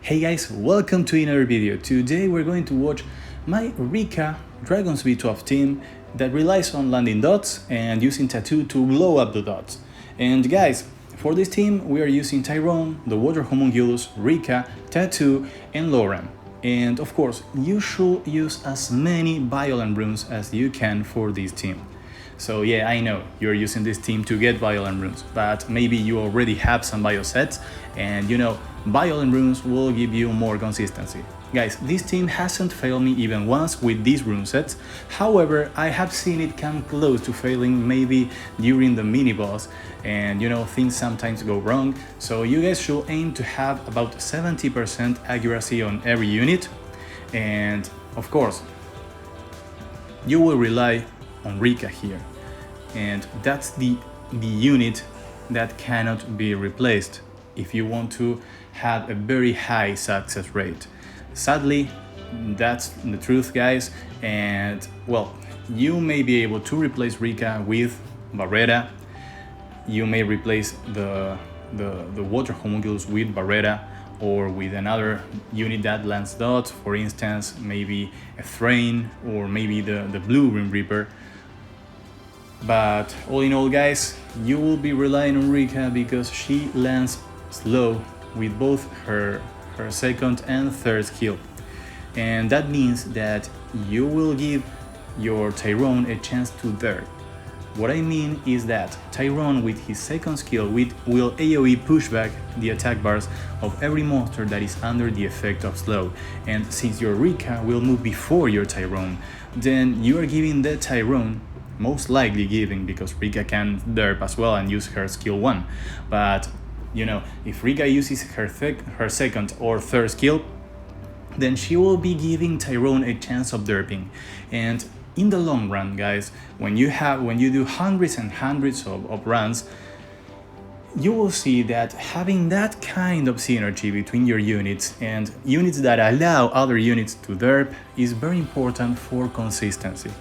Hey guys, welcome to another video. Today we're going to watch my Rica Dragon's V12 team that relies on landing dots and using tattoo to blow up the dots. And guys, for this team we are using Tyrone, the Water Homunculus, Rica, Tattoo and Lauren. And of course, you should use as many violent runes as you can for this team. So yeah, I know you're using this team to get violent runes, but maybe you already have some bio sets and violent runes will give you more consistency. Guys, this team hasn't failed me even once with these rune sets. However, I have seen it come close to failing maybe during the mini boss, and things sometimes go wrong. So you guys should aim to have about 70% accuracy on every unit, and of course you will rely on Rica here, and that's the unit that cannot be replaced if you want to have a very high success rate. Sadly, that's the truth, guys, and well, you may be able to replace Rica with Barrera. You may replace the Water Homunculus with Barrera or with another unit that lands dots, for instance, maybe a Thrain or maybe the Blue Rim Reaper. But all in all, guys, you will be relying on Rica because she lands slow with both her second and third skill, and that means that you will give your Tyrone a chance to derp. What I mean is that Tyrone with his second skill will AoE push back the attack bars of every monster that is under the effect of slow, and since your Rica will move before your Tyrone, then you are giving the Tyrone, most likely giving, because Rica can derp as well and use her skill 1, but if Rica uses her second or third skill, then she will be giving Tyrone a chance of derping. And in the long run, guys, when you do hundreds and hundreds of runs, you will see that having that kind of synergy between your units and units that allow other units to derp is very important for consistency.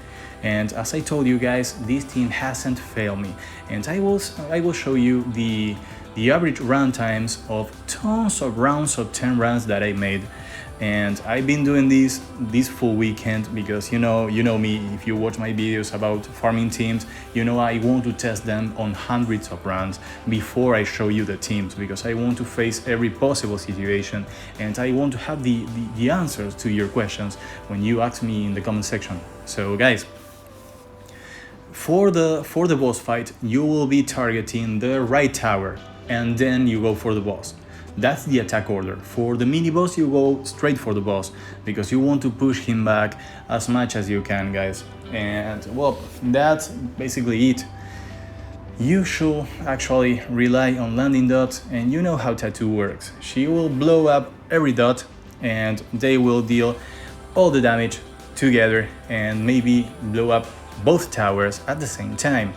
And as I told you guys, this team hasn't failed me, and I will show you the average run times of tons of rounds of 10 runs that I made. And I've been doing this full weekend because you know me, if you watch my videos about farming teams, I want to test them on hundreds of runs before I show you the teams, because I want to face every possible situation and I want to have the answers to your questions when you ask me in the comment section. So guys, for the boss fight, you will be targeting the right tower and then you go for the boss. That's the attack order. For the mini boss, you go straight for the boss because you want to push him back as much as you can, guys. And well, that's basically it. You should actually rely on landing dots, and you know how Tattoo works. She will blow up every dot and they will deal all the damage together and maybe blow up both towers at the same time,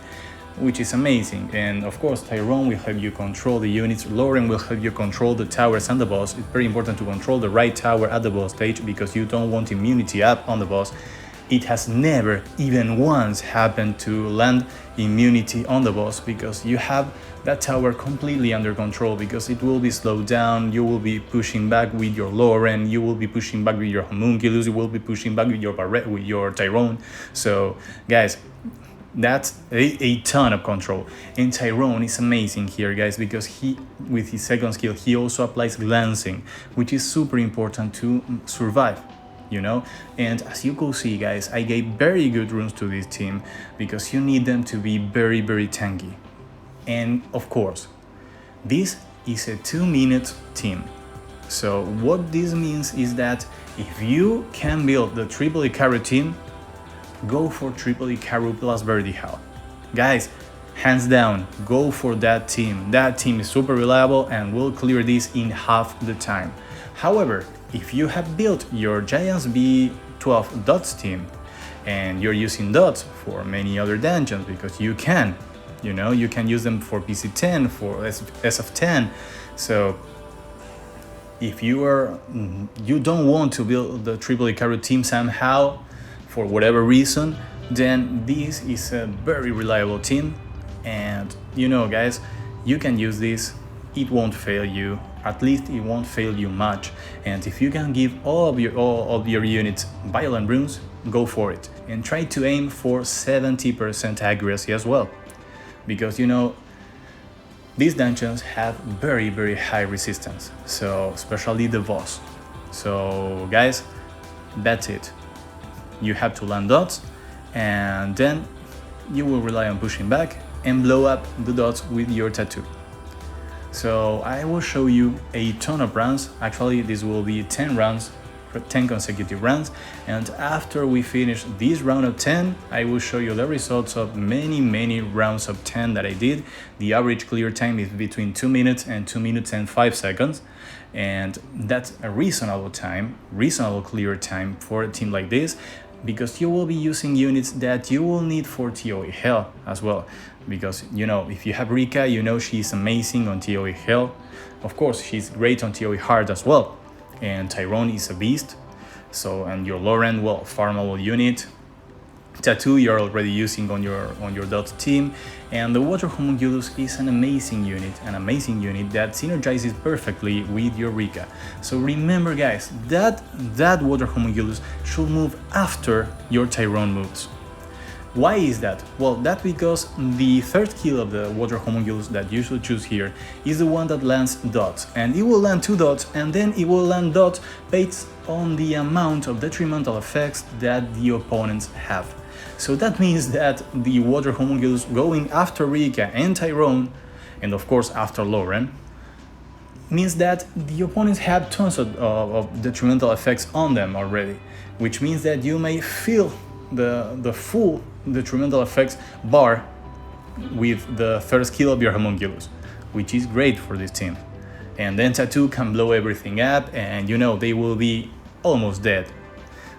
which is amazing. And of course, Tyrone will help you control the units, Lauren will help you control the towers and the boss. It's very important to control the right tower at the boss stage because you don't want immunity up on the boss. It has never even once happened to land immunity on the boss because you have that tower completely under control, because it will be slowed down. You will be pushing back with your Lauren, you will be pushing back with your Homunculus, you will be pushing back with your Tyrone. So guys, that's a ton of control. And Tyrone is amazing here, guys, because he, with his second skill, he also applies glancing, which is super important to survive, And as you could see, guys, I gave very good runes to this team because you need them to be very, very tanky. And of course, this is a 2-minute team. So what this means is that if you can build the triple Icaru team, go for triple Icaru plus Vertical. Guys, hands down, go for that team. That team is super reliable and will clear this in half the time. However, if you have built your Giants V12 dots team and you're using dots for many other dungeons, because you can use them for PC10, for SF10. So if you don't want to build the triple Icaru team somehow, for whatever reason, then this is a very reliable team. And guys, you can use this, it won't fail you. at least it won't fail you much. And if you can give all of your units violent runes, go for it. And try to aim for 70% accuracy as well. Because these dungeons have very high resistance, so especially the boss. So guys, that's it. You have to land dots, and then you will rely on pushing back and blow up the dots with your tattoo. So I will show you a ton of rounds. Actually, this will be 10 rounds, 10 consecutive rounds, and after we finish this round of 10, I will show you the results of many rounds of 10 that I did. The average clear time is between 2 minutes and 2 minutes and 5 seconds, and that's a reasonable clear time for a team like this, because you will be using units that you will need for ToE Hell as well. Because if you have Rica, she's amazing on ToE Hell. Of course, she's great on ToE Hard as well. And Tyrone is a beast. So, and your Lauren, well, farmable unit. Tattoo you're already using on your dot team, and the Water Homunculus is an amazing unit that synergizes perfectly with your Rica. So remember guys, that Water Homunculus should move after your Tyrone moves. Why is that? Well, that's because the third skill of the Water Homunculus that you should choose here is the one that lands dots, and it will land 2 dots, and then it will land dots based on the amount of detrimental effects that the opponents have. So that means that the Water Homunculus going after Rica and Tyrone, and of course after Lauren, means that the opponents have tons of detrimental effects on them already, which means that you may feel the full detrimental effects bar with the third skill of your Homunculus, which is great for this team. And then Tattoo can blow everything up, and they will be almost dead.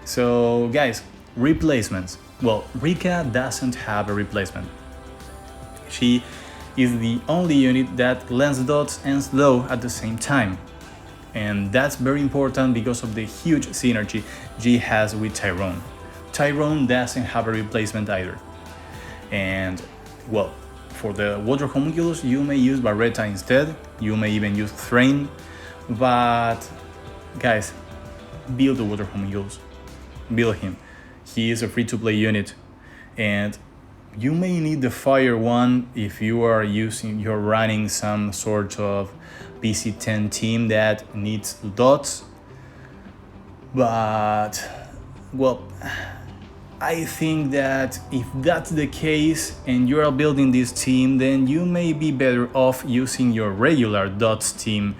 So guys, replacements. Well, Rica doesn't have a replacement. She is the only unit that lands dots and slow at the same time. And that's very important because of the huge synergy she has with Tyrone. Tyrone doesn't have a replacement either. And, well, for the Water Homunculus, you may use Barretta instead. You may even use Thrain. But, guys, build the Water Homunculus. Build him. He is a free-to-play unit, and you may need the fire one if you're running some sort of PC10 team that needs dots. But, well, I think that if that's the case and you are building this team, then you may be better off using your regular dots team.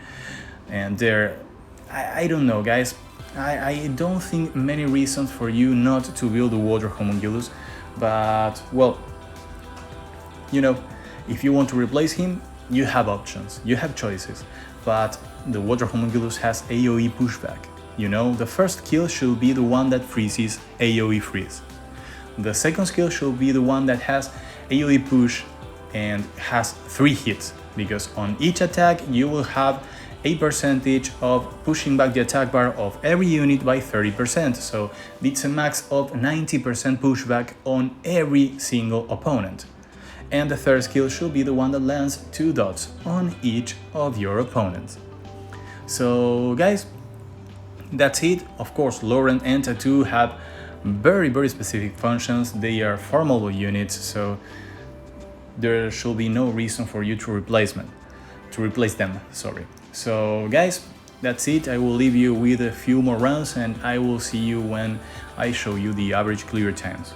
And I don't know, guys. I don't think many reasons for you not to build a Water Homunculus, but, well, if you want to replace him, you have options, you have choices, but the Water Homunculus has AoE pushback. The first skill should be the one that freezes AoE freeze. The second skill should be the one that has AoE push and has 3 hits, because on each attack you will have a percentage of pushing back the attack bar of every unit by 30%, so it's a max of 90% pushback on every single opponent. And the third skill should be the one that lands 2 dots on each of your opponents. So guys, that's it. Of course, Lauren and Tattoo have very specific functions. They are farmable units, so there should be no reason for you to replace them. So guys, that's it. I will leave you with a few more rounds, and I will see you when I show you the average clear times.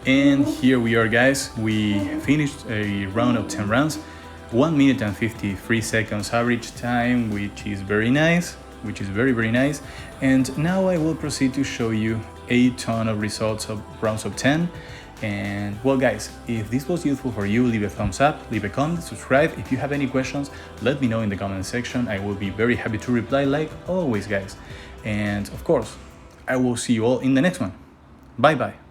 And here we are, guys. We finished a round of 10 rounds, 1 minute and 53 seconds average time, which is very nice, which is very nice. And now I will proceed to show you a ton of results of rounds of 10. And well, guys, if this was useful for you, leave a thumbs up, leave a comment, subscribe. If you have any questions, let me know in the comment section. I will be very happy to reply, like always, guys. And of course, I will see you all in the next one. Bye bye.